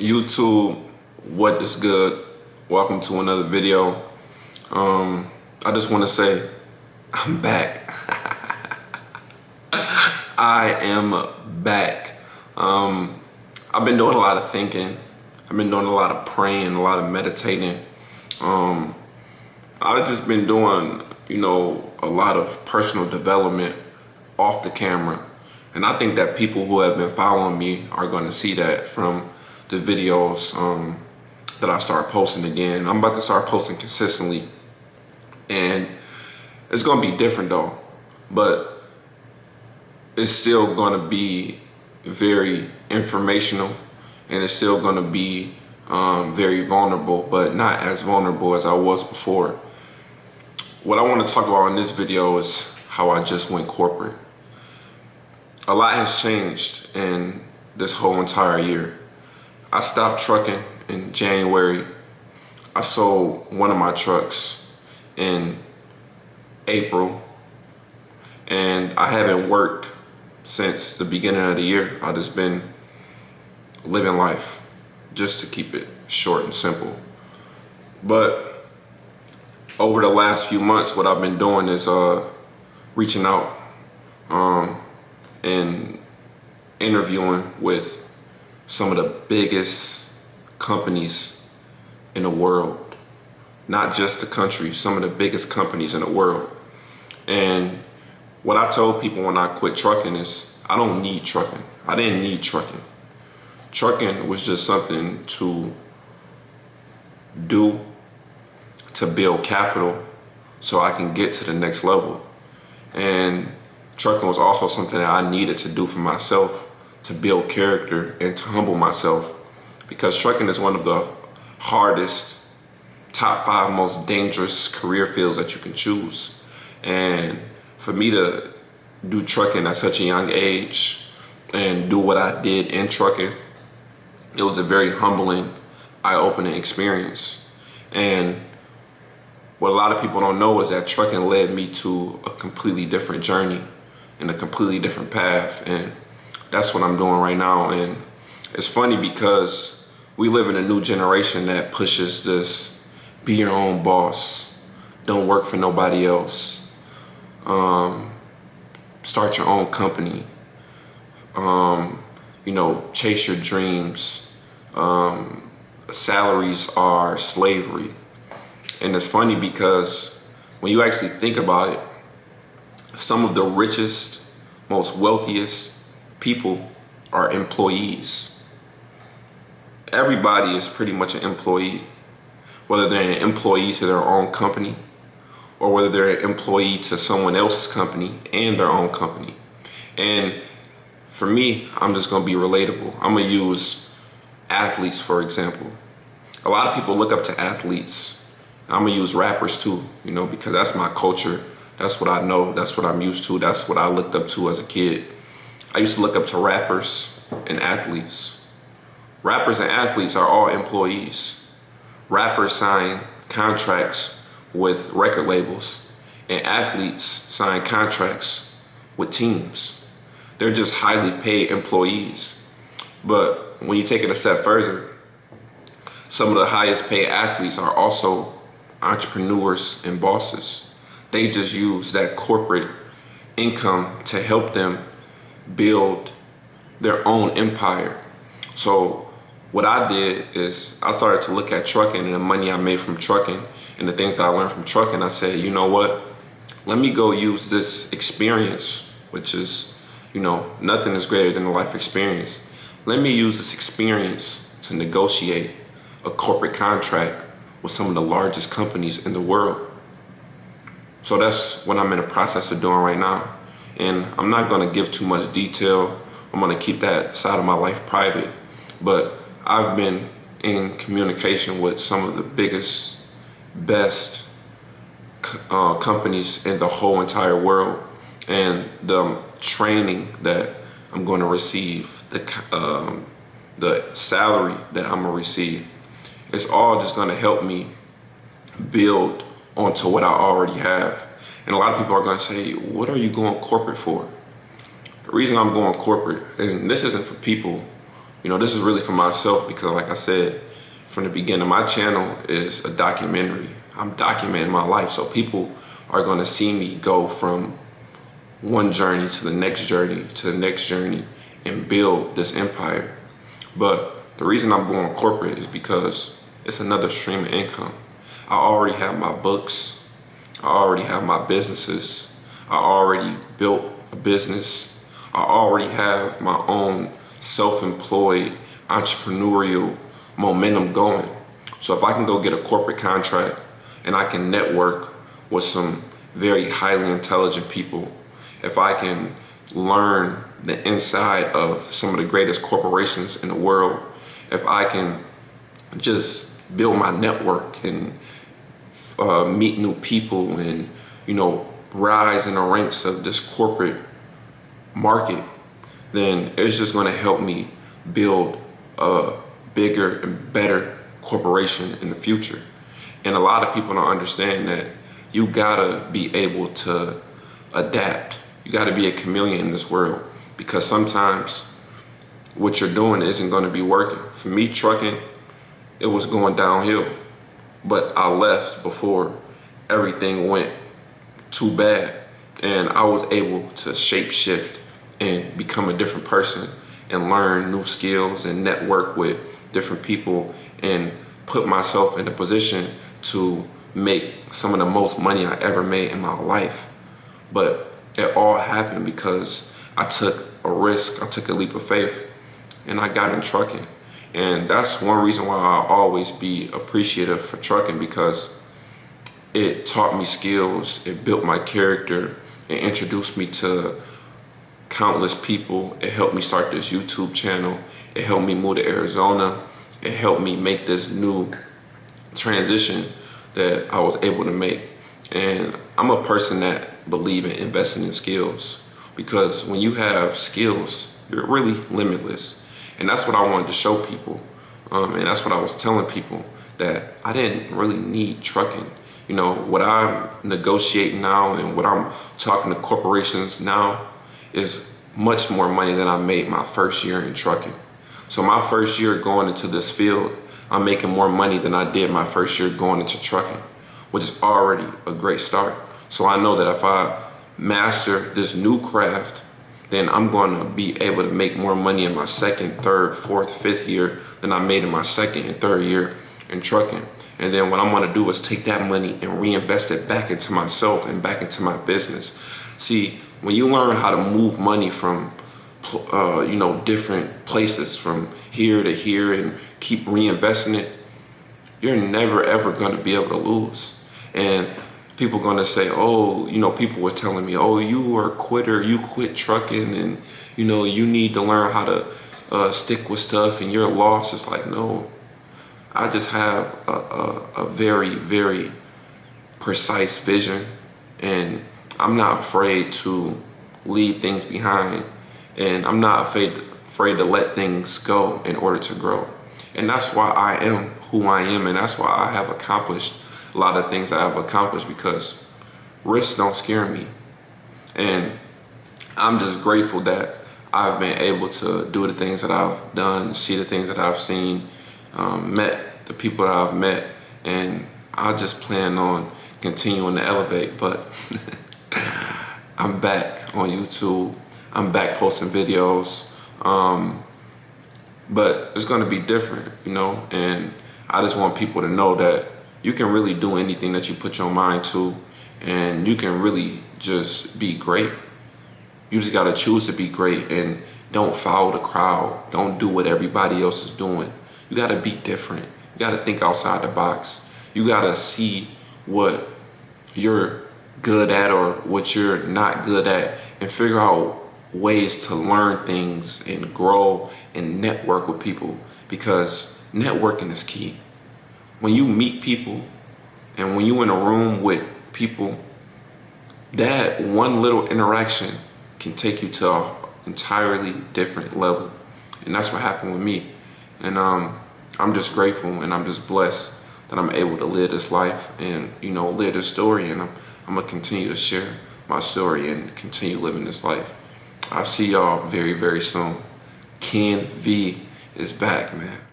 YouTube, what is good? Welcome to another video. I just want to say I'm back. I am back. I've been doing a lot of thinking. I've been doing a lot of praying, a lot of meditating. I've just been doing, a lot of personal development off the camera. And I think that people who have been following me are going to see that from the videos that I start posting again. I'm about to start posting consistently. And it's going to be different though. But it's still going to be very informational. And it's still going to be very vulnerable, but not as vulnerable as I was before. What I want to talk about in this video is how I just went corporate. A lot has changed in this whole entire year. I stopped trucking in January. I sold one of my trucks in April. And I haven't worked since the beginning of the year. I've just been living life, just to keep it short and simple. But over the last few months, what I've been doing is reaching out and interviewing with some of the biggest companies in the world. Not just the country, some of the biggest companies in the world. And what I told people when I quit trucking is, I don't need trucking. I didn't need trucking. Trucking was just something to do to build capital so I can get to the next level. And trucking was also something that I needed to do for myself to build character and to humble myself, because trucking is one of the hardest, top 5 most dangerous career fields that you can choose. And for me to do trucking at such a young age and do what I did in trucking, it was a very humbling, eye-opening experience. And what a lot of people don't know is that trucking led me to a completely different journey and a completely different path. And that's what I'm doing right now. And it's funny because we live in a new generation that pushes this, be your own boss, don't work for nobody else, start your own company, chase your dreams. Salaries are slavery. And it's funny because when you actually think about it, some of the richest, most wealthiest people are employees. Everybody is pretty much an employee, whether they're an employee to their own company or whether they're an employee to someone else's company and their own company. And for me, I'm just gonna be relatable. I'm gonna use athletes, for example. A lot of people look up to athletes. I'm gonna use rappers too, because that's my culture. That's what I know. That's what I'm used to. That's what I looked up to as a kid. I used to look up to rappers and athletes. Rappers and athletes are all employees. Rappers sign contracts with record labels, and athletes sign contracts with teams. They're just highly paid employees. But when you take it a step further, some of the highest paid athletes are also entrepreneurs and bosses. They just use that corporate income to help them build their own empire. So what I did is I started to look at trucking and the money I made from trucking and the things that I learned from trucking. I said, you know what? Let me go use this experience, which is, nothing is greater than a life experience. Let me use this experience to negotiate a corporate contract with some of the largest companies in the world. So that's what I'm in the process of doing right now. And I'm not gonna give too much detail. I'm gonna keep that side of my life private. But I've been in communication with some of the biggest, best companies in the whole entire world. And the training that I'm gonna receive, the salary that I'm gonna receive, it's all just gonna help me build onto what I already have. And a lot of people are gonna say, what are you going corporate for? The reason I'm going corporate, and this isn't for people This is really for myself because, like I said, from the beginning, my channel is a documentary. I'm documenting my life, so people are going to see me go from one journey to the next journey to the next journey and build this empire. But the reason I'm going corporate is because it's another stream of income. I already have my books. I already have my businesses. I already built a business. I already have my own self-employed entrepreneurial momentum going. So if I can go get a corporate contract and I can network with some very highly intelligent people, if I can learn the inside of some of the greatest corporations in the world, if I can just build my network and meet new people and, rise in the ranks of this corporate market, then it's just going to help me build a bigger and better corporation in the future. And a lot of people don't understand that you gotta be able to adapt. You gotta be a chameleon in this world, because sometimes what you're doing isn't going to be working. For me, trucking, it was going downhill, but I left before everything went too bad, and I was able to shape shift and become a different person and learn new skills and network with different people and put myself in a position to make some of the most money I ever made in my life. But it all happened because I took a risk, I took a leap of faith, and I got in trucking. And that's one reason why I'll always be appreciative for trucking, because it taught me skills, it built my character, it introduced me to countless people. It helped me start this YouTube channel. It helped me move to Arizona. It helped me make this new transition that I was able to make. And I'm a person that believes in investing in skills, because when you have skills, you're really limitless. And that's what I wanted to show people. And that's what I was telling people, that I didn't really need trucking. What I'm negotiating now and what I'm talking to corporations now is much more money than I made my first year in trucking. So my first year going into this field, I'm making more money than I did my first year going into trucking, which is already a great start. So I know that if I master this new craft, then I'm going to be able to make more money in my second, third, fourth, fifth year than I made in my second and third year in trucking. And then what I'm going to do is take that money and reinvest it back into myself and back into my business. See, when you learn how to move money from different places, from here to here, and keep reinvesting it, you're never ever going to be able to lose. And people are going to say, people were telling me, you are a quitter, you quit trucking, and you need to learn how to stick with stuff and you're lost. It's like, no, I just have a very, very precise vision, and I'm not afraid to leave things behind, and I'm not afraid to let things go in order to grow. And that's why I am who I am, and that's why I have accomplished a lot of things I have accomplished, because risks don't scare me. And I'm just grateful that I've been able to do the things that I've done, see the things that I've seen, met the people that I've met, and I just plan on continuing to elevate. But I'm back on YouTube. I'm back posting videos. But it's going to be different, and I just want people to know that you can really do anything that you put your mind to, and you can really just be great. You just got to choose to be great, and don't follow the crowd. Don't do what everybody else is doing. You got to be different. You got to think outside the box. You got to see what you're good at or what you're not good at, and figure out ways to learn things and grow and network with people, because networking is key. When you meet people and when you're in a room with people, that one little interaction can take you to an entirely different level. And that's what happened with me. And I'm just grateful, and I'm just blessed that I'm able to live this life and, live this story. And I'm going to continue to share my story and continue living this life. I'll see y'all very, very soon. Ken V is back, man.